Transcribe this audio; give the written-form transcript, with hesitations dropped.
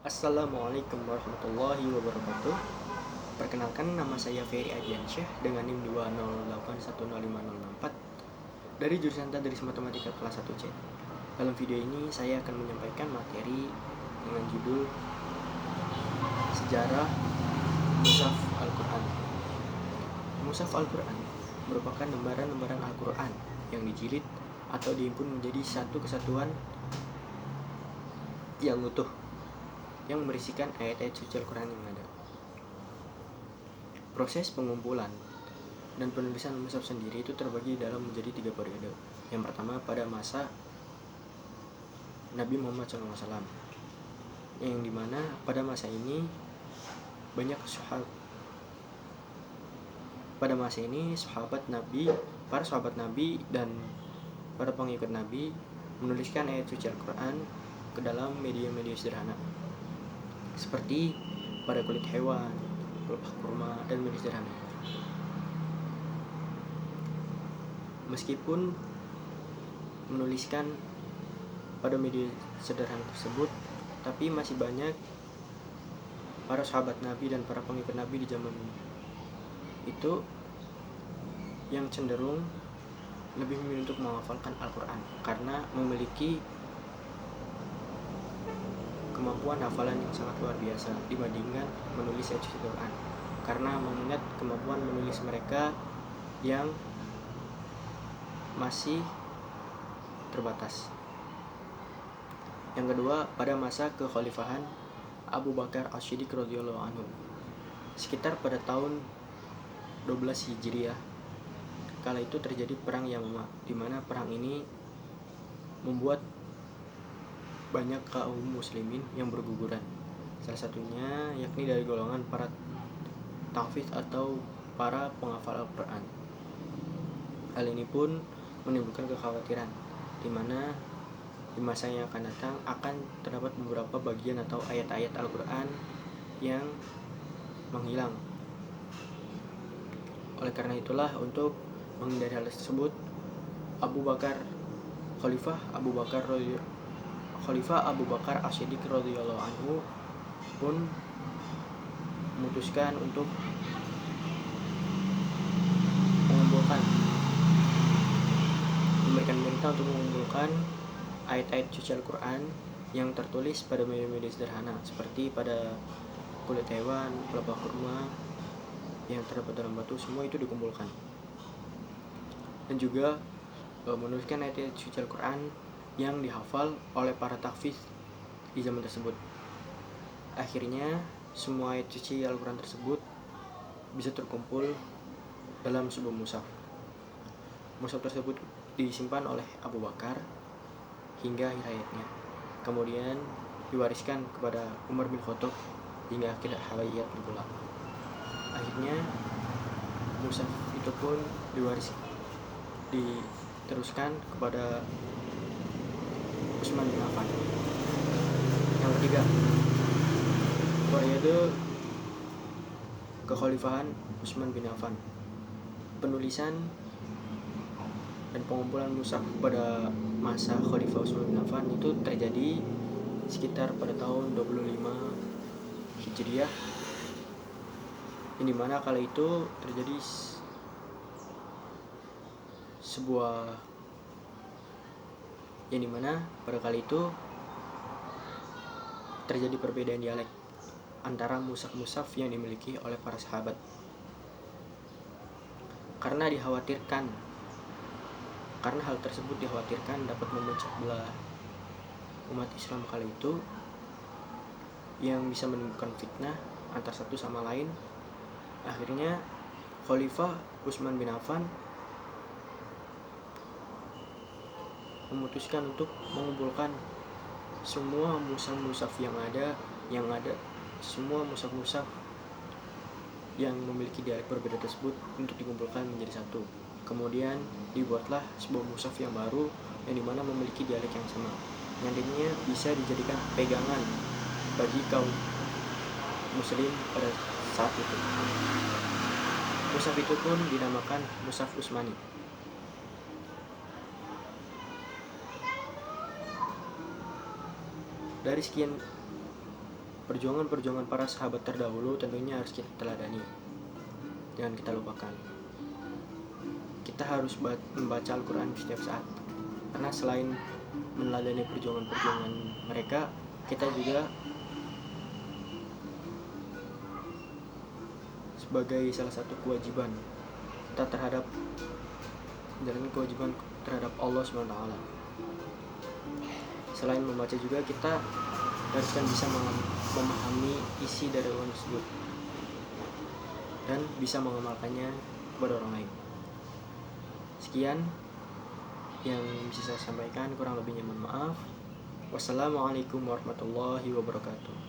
Assalamualaikum warahmatullahi wabarakatuh. Perkenalkan, nama saya Ferry Adiansyah dengan NIM 208105064 dari jurusan Tadris Matematika kelas 1C. Dalam video ini saya akan menyampaikan materi dengan judul Sejarah Mushaf Al-Quran. Mushaf Al-Quran merupakan lembaran-lembaran Al-Quran yang dijilid atau dihimpun menjadi satu kesatuan yang utuh, yang berisikan ayat-ayat suci Al-Quran yang ada. Proses pengumpulan dan penulisan mushaf sendiri itu terbagi dalam menjadi 3 periode. Yang pertama pada masa Nabi Muhammad SAW, yang dimana pada masa ini para sahabat Nabi dan para pengikut Nabi menuliskan ayat suci Al-Quran ke dalam media-media sederhana seperti pada kulit hewan, pelepah kurma, dan media sederhana. Meskipun menuliskan pada media sederhana tersebut, tapi masih banyak para sahabat Nabi dan para pengikut Nabi di zaman itu yang cenderung lebih memilih untuk menghafalkan Al-Quran karena memiliki kemampuan hafalan yang sangat luar biasa dibandingkan menulis ayat suci Al-Quran, karena mengingat kemampuan menulis mereka yang masih terbatas. Yang kedua, pada masa kekhalifahan Abu Bakar As-Siddiq radhiyallahu anhu, sekitar pada tahun 12 Hijriah, kala itu terjadi perang Yamamah, di mana perang ini membuat banyak kaum muslimin yang berguguran. Salah satunya yakni dari golongan para tahfiz atau para penghafal Al-Quran. Hal ini pun menimbulkan kekhawatiran di mana di masa yang akan datang akan terdapat beberapa bagian atau ayat-ayat Al-Quran yang menghilang. Oleh karena itulah, untuk menghindari hal tersebut, Khalifah Abu Bakar As-Siddiq radhiyallahu anhu pun memutuskan untuk memberikan perintah untuk mengumpulkan ayat-ayat suci Al-Quran yang tertulis pada media-media sederhana seperti pada kulit hewan, pelepah kurma yang terdapat dalam batu, semua itu dikumpulkan, dan juga menuliskan ayat-ayat suci Al-Quran yang dihafal oleh para tahfiz di zaman tersebut. Akhirnya semua ayat suci Al-Quran tersebut bisa terkumpul dalam sebuah mushaf. Mushaf tersebut disimpan oleh Abu Bakar hingga akhir hayatnya, kemudian diwariskan kepada Umar bin Khattab hingga akhir hayatnya pula. Akhirnya mushaf itu pun diteruskan kepada Utsman bin Affan. Yang ketiga, periode kekhalifahan Utsman bin Affan. Penulisan dan pengumpulan mushaf pada masa Khalifah Utsman bin Affan itu terjadi sekitar pada tahun 25 Hijriah, yang dimana kala itu terjadi pada kali itu terjadi perbedaan dialek antara mushaf-mushaf yang dimiliki oleh para sahabat, karena hal tersebut dikhawatirkan dapat memecah belah umat Islam kala itu, yang bisa menimbulkan fitnah antar satu sama lain. Akhirnya Khalifah Utsman bin Affan memutuskan untuk mengumpulkan semua mushaf-mushaf yang ada semua mushaf-mushaf yang memiliki dialek berbeda tersebut untuk dikumpulkan menjadi satu. Kemudian dibuatlah sebuah mushaf yang baru yang dimana memiliki dialek yang sama, yang nantinya bisa dijadikan pegangan bagi kaum muslim pada saat itu. Mushaf itu pun dinamakan Mushaf Utsmani. Dari sekian perjuangan-perjuangan para sahabat terdahulu tentunya harus kita teladani, jangan kita lupakan. Kita harus membaca Al-Quran setiap saat, karena selain meneladani perjuangan-perjuangan mereka, kita juga sebagai salah satu kewajiban kita terhadap menjalankan kewajiban terhadap Allah SWT. Selain membaca juga kita haruskan bisa memahami isi dari Al-Quran tersebut dan bisa mengamalkannya kepada orang lain. Sekian yang bisa saya sampaikan, kurang lebihnya mohon maaf. Wassalamualaikum warahmatullahi wabarakatuh.